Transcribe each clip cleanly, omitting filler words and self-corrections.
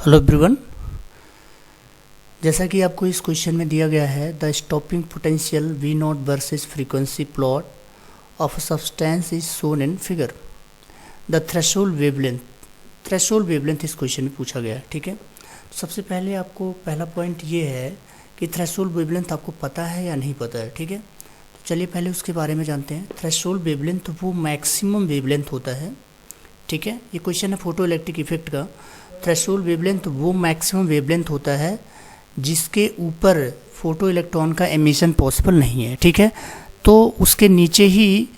Hello everyone, जैसा कि आपको इस क्वेश्चन में दिया गया है, the stopping potential V naught versus frequency plot of a substance is shown in figure. The threshold wavelength इस क्वेश्चन में पूछा गया है। ठीक है, तो सबसे पहले आपको पहला पॉइंट ये है कि थ्रेशोल्ड वेवलेंथ आपको पता है या नहीं पता है। ठीक है, तो चलिए पहले उसके बारे में जानते हैं। थ्रेशोल्ड वेवलेंथ वो मैक्सिमम वेवलेंथ होता है। ठीक है, ये क्वेश्चन है फोटो इलेक्ट्रिक इफेक्ट का। थ्रेशोल्ड वेवलेंथ वो मैक्सिमम वेवलेंथ होता है जिसके ऊपर फोटो इलेक्ट्रॉन का एमिशन पॉसिबल नहीं है। ठीक है, तो उसके नीचे ही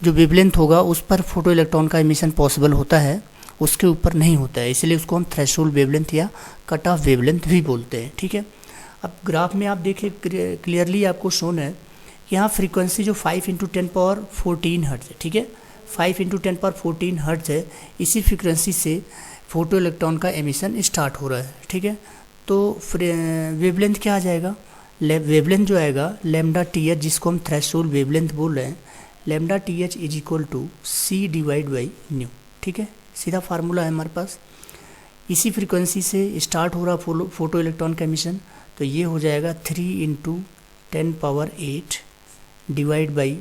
जो वेवलेंथ होगा उस पर फोटो इलेक्ट्रॉन का एमिशन पॉसिबल होता है, उसके ऊपर नहीं होता है, इसलिए उसको हम थ्रेशोल्ड वेवलेंथ या कट ऑफ वेवलेंथ भी बोलते हैं। ठीक है, अब ग्राफ में आप देखिए क्लियरली आपको शोन है यहाँ फ्रीक्वेंसी जो 5 × 10⁻14 हर्ट्ज है। ठीक है, 5 × 10⁻14 हर्ट्ज है। इसी फ्रीक्वेंसी से फोटो इलेक्ट्रॉन का एमिशन स्टार्ट हो रहा है। ठीक है, तो वेवलेंथ क्या आ जाएगा, वेवलेंथ जो आएगा लैम्डा टी एच, जिसको हम थ्रेशोल्ड वेवलेंथ बोल रहे हैं, lambda T H is equal to C divide by nu. ठीक है, सीधा फार्मूला है हमारे पास। इसी फ्रीक्वेंसी से स्टार्ट हो रहा फोटो इलेक्ट्रॉन का एमिशन, तो ये हो जाएगा 3 × 10⁻8 divide by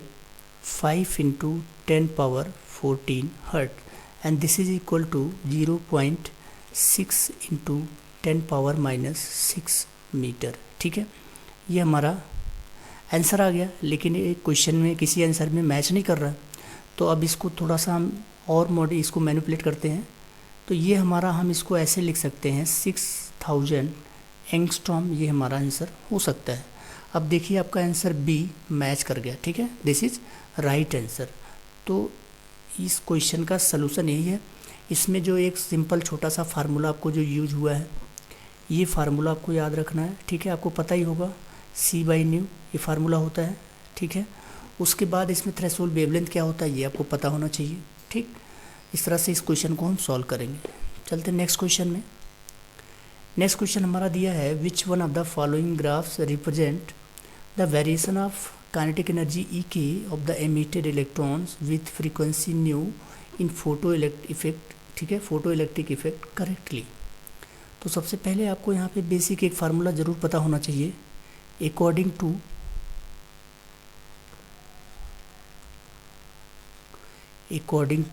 5 × 10⁻14 hertz, and this is equal to 0.6 × 10⁻⁻6 metre. ठीक है, ये हमारा आंसर आ गया, लेकिन ये क्वेश्चन में किसी आंसर में मैच नहीं कर रहा। तो अब इसको थोड़ा सा हम और इसको मैनिपुलेट करते हैं। तो ये हमारा, हम इसको ऐसे लिख सकते हैं 6000 एंगस्ट्रॉम, ये हमारा आंसर हो सकता है। अब देखिए आपका आंसर बी मैच कर गया। ठीक है, दिस इज राइट आंसर। तो इस क्वेश्चन का सलूशन यही है। इसमें जो एक सिंपल छोटा सा फार्मूला आपको जो यूज हुआ है, ये फार्मूला आपको याद रखना है। ठीक है, आपको पता ही होगा C/न्यू ये फार्मूला होता है। ठीक है, उसके बाद इसमें थ्रेशोल्ड वेवलेंथ क्या होता है ये आपको पता होना चाहिए। ठीक, इस तरह से इस क्वेश्चन को हम सॉल्व करेंगे। चलते हैं नेक्स्ट क्वेश्चन में। नेक्स्ट क्वेश्चन हमारा दिया है, which one of the following graphs represent the variation of kinetic energy EK of the emitted electrons with frequency nu in photoelectric effect। ठीक है, फोटो इलेक्ट्रिक इफेक्ट करेक्टली। तो सबसे पहले आपको यहाँ पे बेसिक एक फार्मूला ज़रूर पता होना चाहिए। अकॉर्डिंग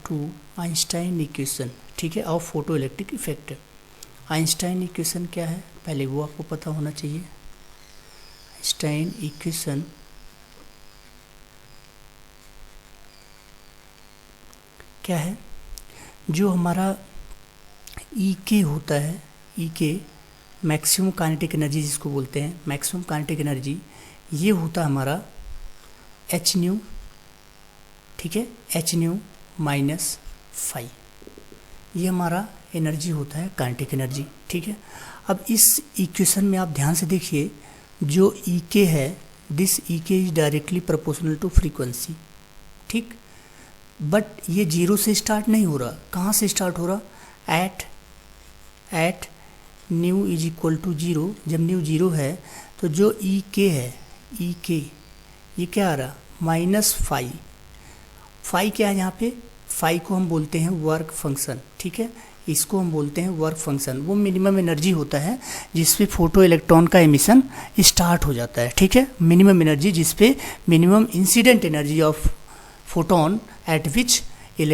टू आइंस्टाइन इक्वेशन, ठीक है, of photo electric effect. Einstein equation क्या है पहले वो आपको पता होना चाहिए। आइंस्टाइन इक्वेशन क्या है, जो हमारा EK होता है, EK मैक्सिमम काइनेटिक एनर्जी जिसको बोलते हैं, मैक्सिमम काइनेटिक एनर्जी, ये होता है हमारा hν। ठीक है, hν माइनस फाई, ये हमारा एनर्जी होता है काइनेटिक एनर्जी। ठीक है, अब इस इक्वेशन में आप ध्यान से देखिए, जो EK है, this EK is directly proportional to frequency. ठीक, बट ये जीरो से स्टार्ट नहीं हो रहा, कहाँ से स्टार्ट हो रहा, at nu is equal to 0। जब न्यू 0 है तो जो EK है, EK ये क्या आ रहा, माइनस फाई क्या है यहाँ पे, फाई को हम बोलते हैं वर्क फंक्शन। ठीक है, इसको हम बोलते हैं वर्क फंक्शन। वो मिनिमम एनर्जी होता है जिसपे फोटो इलेक्ट्रॉन का एमिशन स्टार्ट हो जाता है। ठीक है, मिनिमम एनर्जी जिसपे minimum incident energy of photon eight which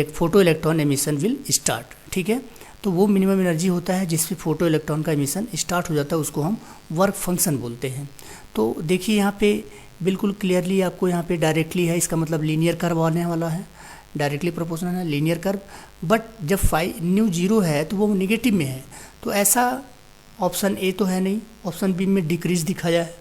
photo electron emission will start. ठीक है, तो वो मिनिमम एनर्जी होता है जिसपे फोटो इलेक्ट्रॉन का एमिशन स्टार्ट हो जाता है, उसको हम वर्क फंक्शन बोलते हैं। तो देखिए यहाँ पे बिल्कुल क्लियरली आपको यहाँ पे डायरेक्टली है, इसका मतलब लीनियर कर्व आने वाला है, डायरेक्टली प्रोपोर्शनल है लीनियर कर्व। बट जब न्यू 0 है तो वो निगेटिव में है, तो ऐसा ऑप्शन ए तो है नहीं, ऑप्शन बी में डिक्रीज दिखाया है,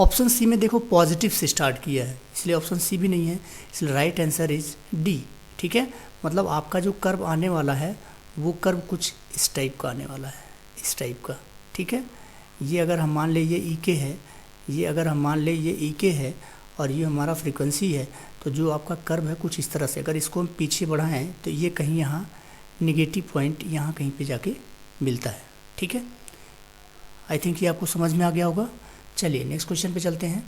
ऑप्शन सी में देखो पॉजिटिव से स्टार्ट किया है, इसलिए ऑप्शन सी भी नहीं है, इसलिए राइट आंसर इज डी। ठीक है, मतलब आपका जो कर्व आने वाला है वो कर्व कुछ इस टाइप का आने वाला है, इस टाइप का। ठीक है, ये अगर हम मान ले ये EK है, ये अगर हम मान ले ये EK है और ये हमारा फ्रीक्वेंसी है, तो जो आपका कर्व है कुछ इस तरह से, अगर इसको हम पीछे बढ़ाएं तो ये कहीं यहाँ निगेटिव पॉइंट यहाँ कहीं पे जाके मिलता है। ठीक है, आई थिंक ये आपको समझ में आ गया होगा। चलिए नेक्स्ट क्वेश्चन पे चलते हैं।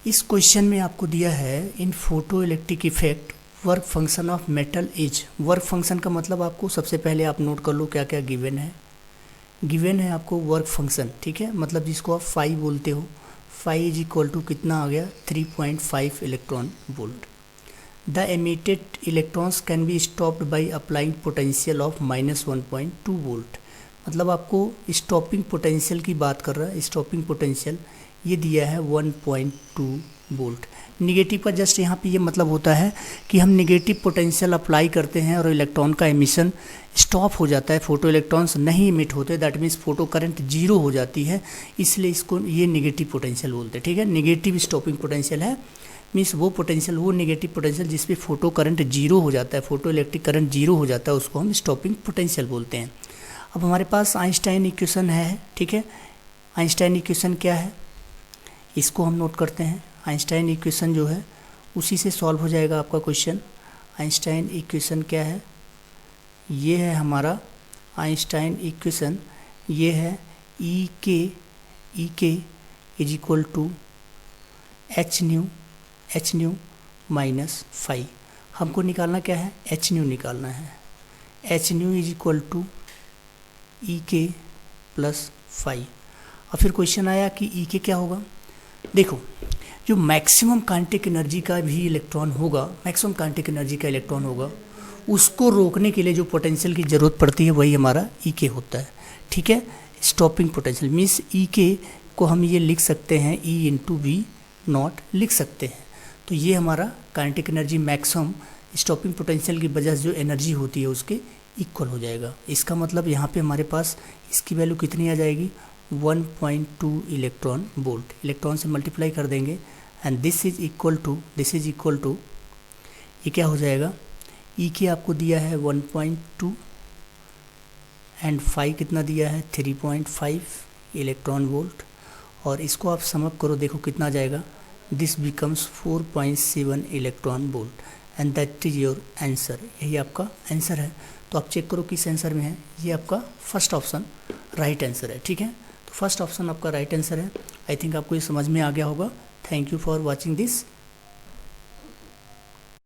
इस क्वेश्चन में आपको दिया है, in photoelectric effect work function of metal is, work function का मतलब आपको सबसे पहले आप नोट कर लो क्या क्या गिवन है। गिवन है आपको वर्क फंक्शन, ठीक है, मतलब जिसको आप फाई बोलते हो। फाई इज इक्वल टू कितना आ गया 3.5 electron volt. The emitted electrons can be stopped by applying potential of -1.2 volt. मतलब आपको स्टॉपिंग पोटेंशियल की बात कर रहा है। स्टॉपिंग पोटेंशियल ये दिया है 1.2 वोल्ट। निगेटिव का जस्ट यहाँ पे ये मतलब होता है कि हम निगेटिव पोटेंशियल अप्लाई करते हैं और इलेक्ट्रॉन का एमिशन स्टॉप हो जाता है, फोटो इलेक्ट्रॉन्स नहीं इमिट होते, that means photo current zero हो जाती है, इसलिए इसको ये निगेटिव पोटेंशियल बोलते हैं। ठीक है, निगेटिव स्टॉपिंग पोटेंशियल है, मीन्स वो पोटेंशियल, वो निगेटिव पोटेंशियल जिस पे फोटो करंट जीरो हो जाता है, फोटो इलेक्ट्रिक करंट जीरो हो जाता है, उसको हम स्टॉपिंग पोटेंशियल बोलते हैं। अब हमारे पास आइंस्टाइन इक्वेशन है, ठीक है। आइंस्टाइन इक्वेशन क्या है इसको हम नोट करते हैं। आइंस्टाइन इक्वेशन जो है उसी से सॉल्व हो जाएगा आपका क्वेश्चन। आइंस्टाइन इक्वेशन क्या है, ये है हमारा आइंस्टाइन इक्वेशन, ये है E K is equal to H nu minus phi. हमको निकालना क्या है, एच न्यू निकालना है। H nu is equal to E K plus phi. और फिर क्वेश्चन आया कि ई के क्या होगा। देखो, जो मैक्सिमम काइनेटिक एनर्जी का भी इलेक्ट्रॉन होगा, मैक्सिमम काइनेटिक एनर्जी का इलेक्ट्रॉन होगा, उसको रोकने के लिए जो पोटेंशियल की ज़रूरत पड़ती है वही हमारा ई के होता है। ठीक है, स्टॉपिंग पोटेंशियल मीन्स ई के को हम ये लिख सकते हैं ई इंटू वी नॉट लिख सकते हैं। तो ये हमारा kinetic energy maximum stopping potential की वजह से जो एनर्जी होती है उसके इक्वल हो जाएगा। इसका मतलब यहाँ पे हमारे पास इसकी वैल्यू कितनी आ जाएगी 1.2 इलेक्ट्रॉन वोल्ट। इलेक्ट्रॉन से मल्टीप्लाई कर देंगे and this is equal to ये क्या हो जाएगा, ई के आपको दिया है 1.2 एंड फाई कितना दिया है 3.5 इलेक्ट्रॉन वोल्ट, और इसको आप समअप करो, देखो कितना आ जाएगा, this becomes 4.7 electron volt and that is your answer. यही आपका आंसर है। तो आप चेक करो किस आंसर में है, ये आपका फर्स्ट ऑप्शन राइट आंसर है। ठीक है, तो फर्स्ट ऑप्शन आपका राइट आंसर है। आई थिंक आपको ये समझ में आ गया होगा। Thank you for watching this